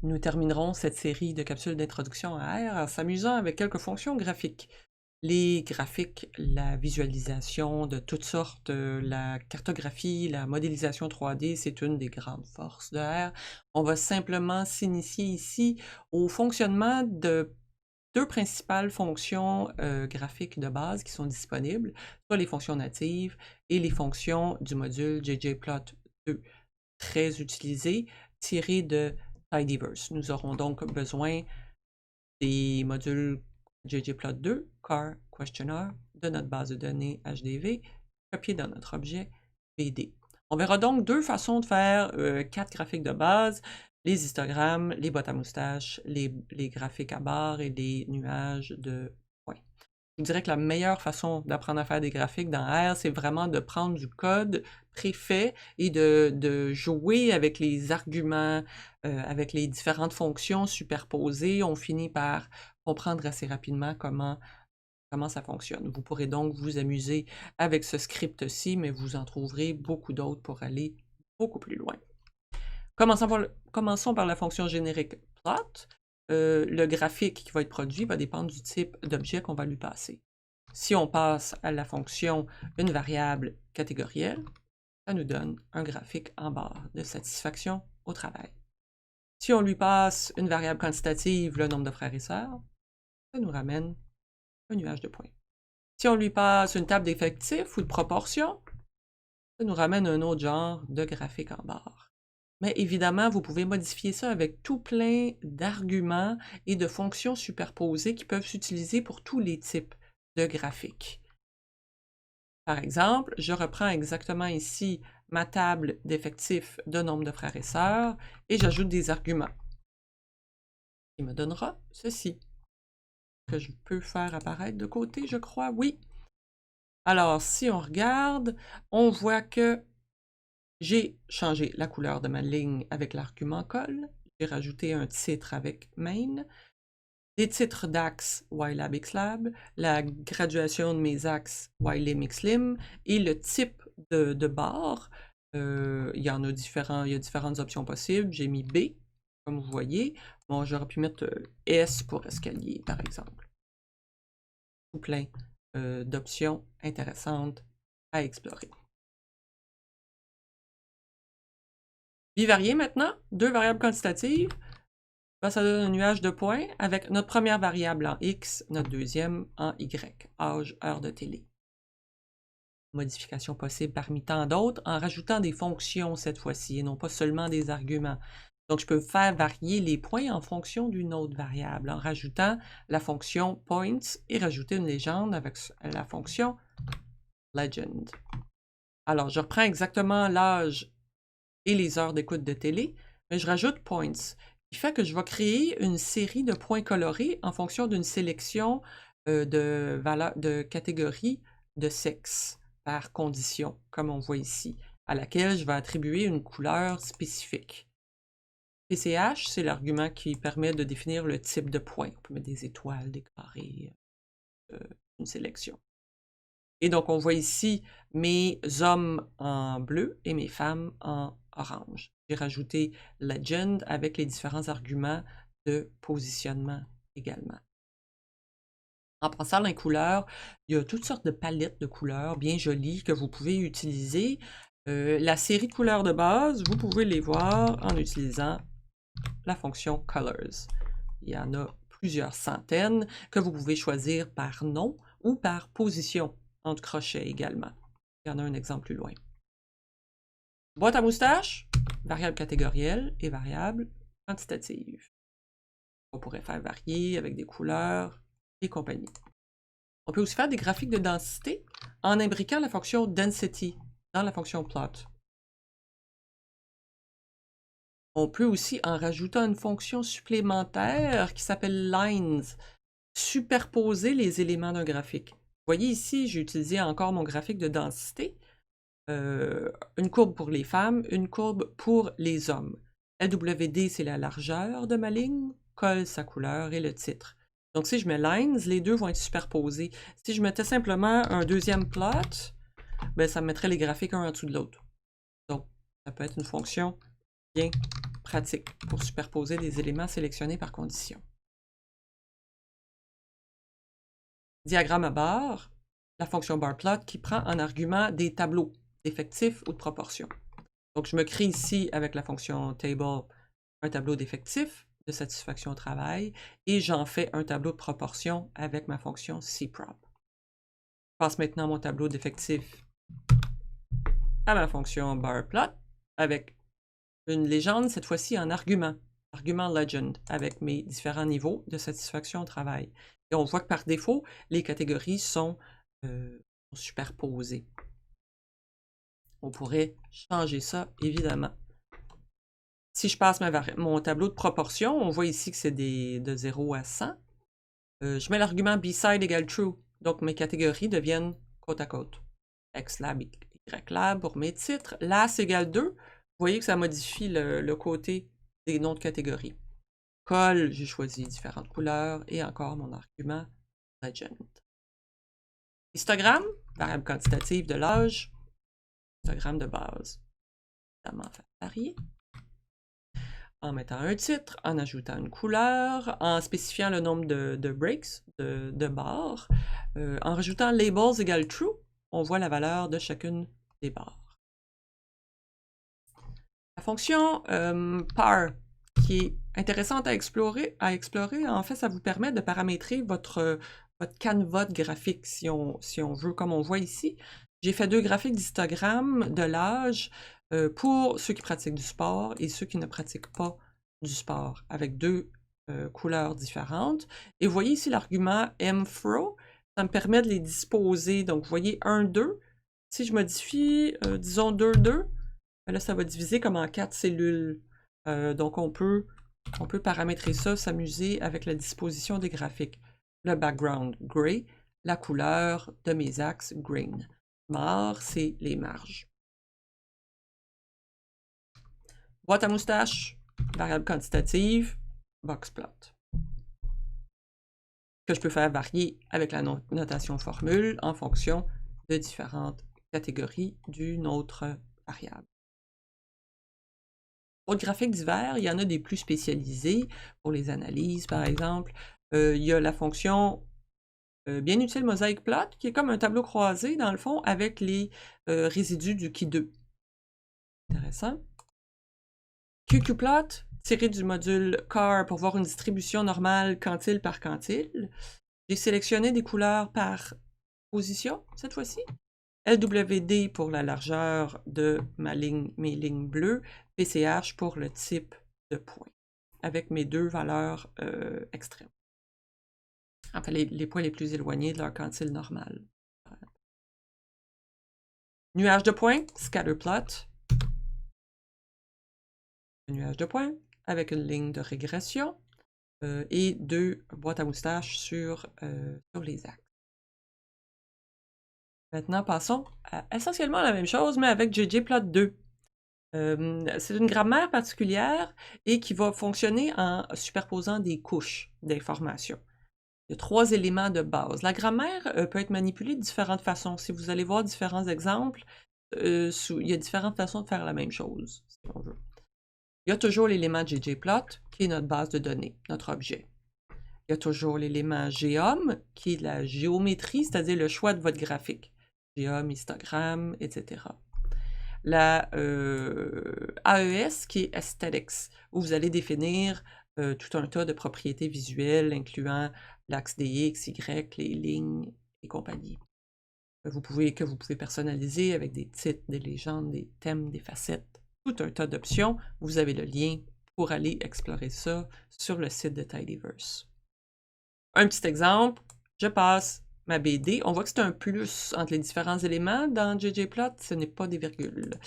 Nous terminerons cette série de capsules d'introduction à R en s'amusant avec quelques fonctions graphiques. Les graphiques, la visualisation de toutes sortes, la cartographie, la modélisation 3D, c'est une des grandes forces de R. On va simplement s'initier ici au fonctionnement de deux principales fonctions graphiques de base qui sont disponibles, soit les fonctions natives et les fonctions du module ggplot2, très utilisé, tiré de Tidyverse. Nous aurons donc besoin des modules ggplot2, car, questionnaire, de notre base de données HDV, copié dans notre objet BD. On verra donc deux façons de faire 4 graphiques de base, les histogrammes, les boîtes à moustaches, les graphiques à barres et les nuages de points. Je dirais que la meilleure façon d'apprendre à faire des graphiques dans R, c'est vraiment de prendre du code préfet et de jouer avec les arguments, avec les différentes fonctions superposées. On finit par comprendre assez rapidement comment ça fonctionne. Vous pourrez donc vous amuser avec ce script-ci, mais vous en trouverez beaucoup d'autres pour aller beaucoup plus loin. Commençons par la fonction générique plot. Le graphique qui va être produit va dépendre du type d'objet qu'on va lui passer. Si on passe à la fonction une variable catégorielle, ça nous donne un graphique en barre de satisfaction au travail. Si on lui passe une variable quantitative, le nombre de frères et sœurs, ça nous ramène un nuage de points. Si on lui passe une table d'effectifs ou de proportions, ça nous ramène un autre genre de graphique en barre. Mais évidemment, vous pouvez modifier ça avec tout plein d'arguments et de fonctions superposées qui peuvent s'utiliser pour tous les types de graphiques. Par exemple, je reprends exactement ici ma table d'effectifs de nombre de frères et sœurs et j'ajoute des arguments. Il me donnera ceci, que je peux faire apparaître de côté, je crois, oui. Alors, si on regarde, on voit que j'ai changé la couleur de ma ligne avec l'argument col. J'ai rajouté un titre avec main. Des titres d'axes ylab xlab, la graduation de mes axes ylim xlim et le type de barre. Il y a différentes options possibles. J'ai mis B, comme vous voyez. Bon, j'aurais pu mettre S pour escalier, par exemple. Tout plein d'options intéressantes à explorer. Bivarié maintenant, deux variables quantitatives. Ben, ça donne un nuage de points avec notre première variable en X, notre deuxième en Y, âge, heure de télé. Modification possible parmi tant d'autres en rajoutant des fonctions cette fois-ci et non pas seulement des arguments. Donc, je peux faire varier les points en fonction d'une autre variable en rajoutant la fonction points et rajouter une légende avec la fonction legend. Alors, je reprends exactement l'âge et les heures d'écoute de télé, mais je rajoute points, qui fait que je vais créer une série de points colorés en fonction d'une sélection de catégories de sexe par condition, comme on voit ici, à laquelle je vais attribuer une couleur spécifique. PCH, c'est l'argument qui permet de définir le type de point. On peut mettre des étoiles, des carrés, une sélection. Et donc, on voit ici mes hommes en bleu et mes femmes en orange. J'ai rajouté legend avec les différents arguments de positionnement également. En passant dans les couleurs, il y a toutes sortes de palettes de couleurs bien jolies que vous pouvez utiliser. La série de couleurs de base, vous pouvez les voir en utilisant la fonction Colors. Il y en a plusieurs centaines que vous pouvez choisir par nom ou par position entre crochets également. Il y en a un exemple plus loin. Boîte à moustaches, variable catégorielle et variable quantitative. On pourrait faire varier avec des couleurs et compagnie. On peut aussi faire des graphiques de densité en imbriquant la fonction density dans la fonction plot. On peut aussi, en rajoutant une fonction supplémentaire qui s'appelle lines, superposer les éléments d'un graphique. Vous voyez ici, j'ai utilisé encore mon graphique de densité. Une courbe pour les femmes, une courbe pour les hommes. LWD, c'est la largeur de ma ligne, col, sa couleur et le titre. Donc, si je mets lines, les deux vont être superposés. Si je mettais simplement un deuxième plot, ben, ça me mettrait les graphiques un en dessous de l'autre. Donc, ça peut être une fonction bien pratique pour superposer des éléments sélectionnés par condition. Diagramme à barre, la fonction barplot qui prend en argument des tableaux d'effectifs ou de proportions. Donc, je me crée ici avec la fonction table un tableau d'effectifs de satisfaction au travail et j'en fais un tableau de proportions avec ma fonction cprop. Je passe maintenant mon tableau d'effectifs à ma fonction barplot avec une légende, cette fois-ci en argument legend, avec mes différents niveaux de satisfaction au travail. Et on voit que par défaut, les catégories sont superposées. On pourrait changer ça, évidemment. Si je passe mon tableau de proportion, on voit ici que c'est de 0 à 100. Je mets l'argument beside égale true. Donc, mes catégories deviennent côte à côte. Xlab, Ylab pour mes titres. Las égale 2. Vous voyez que ça modifie le côté des noms de catégories. Col, j'ai choisi différentes couleurs. Et encore mon argument legend. Histogramme, variable quantitative de l'âge. Histogramme de base. Évidemment, varier. En mettant un titre, en ajoutant une couleur, en spécifiant le nombre de breaks, de barres, en rajoutant labels égale true, on voit la valeur de chacune des barres. La fonction par, qui est intéressante à explorer, en fait, ça vous permet de paramétrer votre canevas graphique, si on veut, comme on voit ici. J'ai fait 2 graphiques d'histogramme de l'âge pour ceux qui pratiquent du sport et ceux qui ne pratiquent pas du sport, avec 2 couleurs différentes. Et vous voyez ici l'argument mthrow, ça me permet de les disposer. Donc, vous voyez 1, 2. Si je modifie, disons 2, 2, là, ça va diviser comme en 4 cellules. Donc, on peut paramétrer ça, s'amuser avec la disposition des graphiques. Le background gray, la couleur de mes axes green. Marre, c'est les marges. Boîte à moustache, variable quantitative, boxplot. Que je peux faire varier avec la notation formule en fonction de différentes catégories d'une autre variable. Autres graphiques divers, il y en a des plus spécialisés pour les analyses, par exemple. Il y a la fonction bien utile mosaic plot, qui est comme un tableau croisé, dans le fond, avec les résidus du Ki2. Intéressant. QQplot, tiré du module car pour voir une distribution normale quantile par quantile. J'ai sélectionné des couleurs par position, cette fois-ci. LWD pour la largeur de mes lignes bleues, PCH pour le type de point, avec mes 2 valeurs extrêmes. Enfin, les points les plus éloignés de leur quantile normale. Nuage de points, scatterplot. Nuage de points avec une ligne de régression et 2 boîtes à moustaches sur les axes. Maintenant, passons à essentiellement la même chose, mais avec ggplot2. C'est une grammaire particulière et qui va fonctionner en superposant des couches d'informations. Il y a 3 éléments de base. La grammaire peut être manipulée de différentes façons. Si vous allez voir différents exemples, il y a différentes façons de faire la même chose, si on veut. Il y a toujours l'élément ggplot, qui est notre base de données, notre objet. Il y a toujours l'élément geom, qui est la géométrie, c'est-à-dire le choix de votre graphique. Geom, histogramme, etc. La AES, qui est aesthetics, où vous allez définir tout un tas de propriétés visuelles, incluant l'axe des X, Y, les lignes et compagnie. Que vous pouvez personnaliser avec des titres, des légendes, des thèmes, des facettes, tout un tas d'options. Vous avez le lien pour aller explorer ça sur le site de Tidyverse. Un petit exemple, je passe ma BD. On voit que c'est un plus entre les différents éléments. Dans ggplot, ce n'est pas des virgules.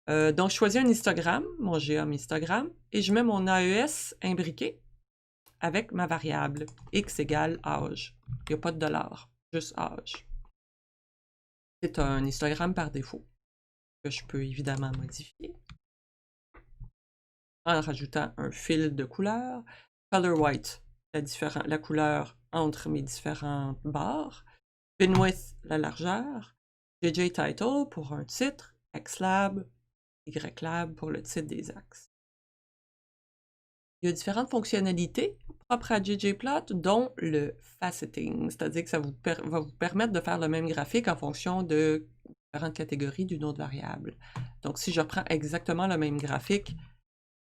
Donc, je choisis un histogramme, mon geom histogramme, et je mets mon AES imbriqué avec ma variable x égale âge. Il n'y a pas de $, juste âge. C'est un histogramme par défaut que je peux évidemment modifier en rajoutant un fil de couleur. Color white, la couleur entre mes différentes barres. Binwidth, la largeur. ggtitle pour un titre. Xlab, Ylab pour le titre des axes. Il y a différentes fonctionnalités propres à ggplot, dont le faceting, c'est-à-dire que ça va vous permettre de faire le même graphique en fonction de différentes catégories d'une autre variable. Donc, si je reprends exactement le même graphique,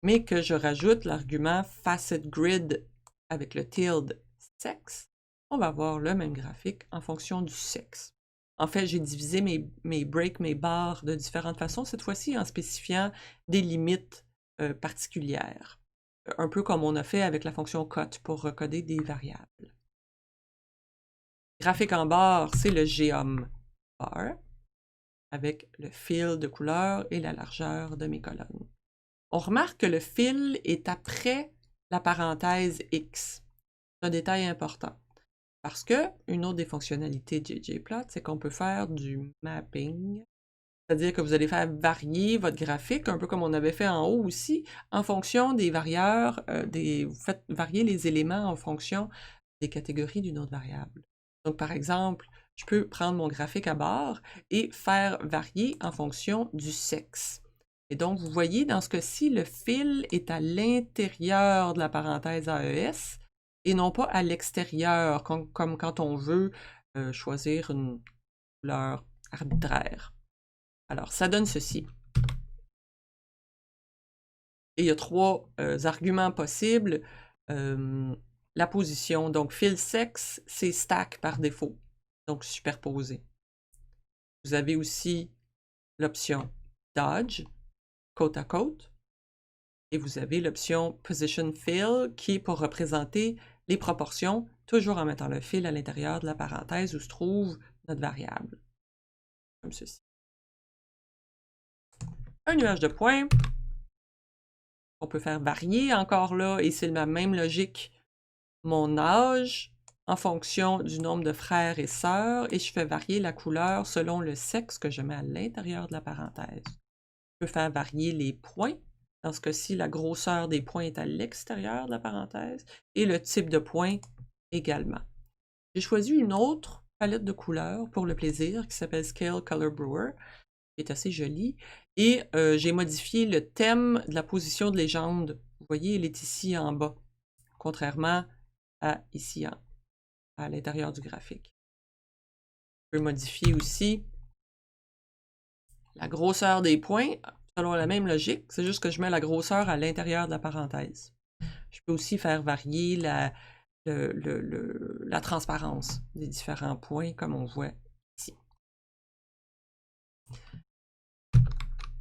mais que je rajoute l'argument facetGrid avec le tilde sexe, on va avoir le même graphique en fonction du sexe. En fait, j'ai divisé mes breaks, mes barres de différentes façons, cette fois-ci en spécifiant des limites particulières. Un peu comme on a fait avec la fonction cut pour recoder des variables. Graphique en barre, c'est le geom bar, avec le fil de couleur et la largeur de mes colonnes. On remarque que le fil est après la parenthèse X. C'est un détail important. Parce que une autre des fonctionnalités de ggplot, c'est qu'on peut faire du mapping. C'est-à-dire que vous allez faire varier votre graphique, un peu comme on avait fait en haut aussi, en fonction des variables, vous faites varier les éléments en fonction des catégories d'une autre variable. Donc, par exemple, je peux prendre mon graphique à barre et faire varier en fonction du sexe. Et donc, vous voyez, dans ce cas-ci, le fil est à l'intérieur de la parenthèse AES et non pas à l'extérieur, comme quand on veut choisir une couleur arbitraire. Alors, ça donne ceci. Et il y a trois arguments possibles. La position, donc fil sexe, c'est stack par défaut, donc superposé. Vous avez aussi l'option dodge, côte à côte, et vous avez l'option position fill, qui est pour représenter les proportions, toujours en mettant le fil à l'intérieur de la parenthèse où se trouve notre variable, comme ceci. Un nuage de points. On peut faire varier encore là, et c'est la même logique. Mon âge en fonction du nombre de frères et sœurs, et je fais varier la couleur selon le sexe que je mets à l'intérieur de la parenthèse. Je peux faire varier les points. Dans ce cas-ci, la grosseur des points est à l'extérieur de la parenthèse, et le type de point également. J'ai choisi une autre palette de couleurs pour le plaisir qui s'appelle Scale Color Brewer, qui est assez jolie. Et j'ai modifié le thème de la position de légende. Vous voyez, elle est ici en bas, contrairement à ici à l'intérieur du graphique. Je peux modifier aussi la grosseur des points selon la même logique. C'est juste que je mets la grosseur à l'intérieur de la parenthèse. Je peux aussi faire varier la transparence des différents points comme on voit ici.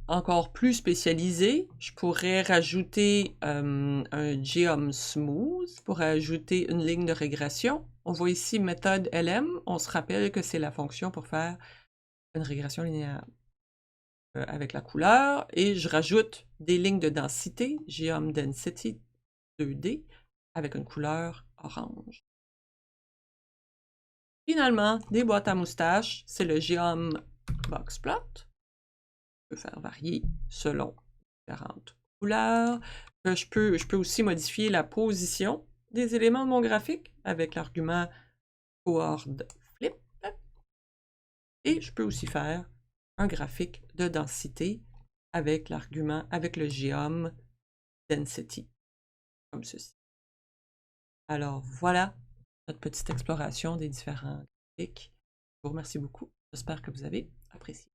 Encore plus spécialisé, je pourrais rajouter un geom smooth pour ajouter une ligne de régression. On voit ici méthode lm. On se rappelle que c'est la fonction pour faire une régression linéaire avec la couleur. Et je rajoute des lignes de densité, geom density 2D, avec une couleur orange. Finalement, des boîtes à moustaches, c'est le geom boxplot. Je peux faire varier selon différentes couleurs. Je peux aussi modifier la position des éléments de mon graphique avec l'argument coord flip. Et je peux aussi faire un graphique de densité avec l'argument, avec le geom density, comme ceci. Alors voilà notre petite exploration des différents graphiques. Je vous remercie beaucoup. J'espère que vous avez apprécié.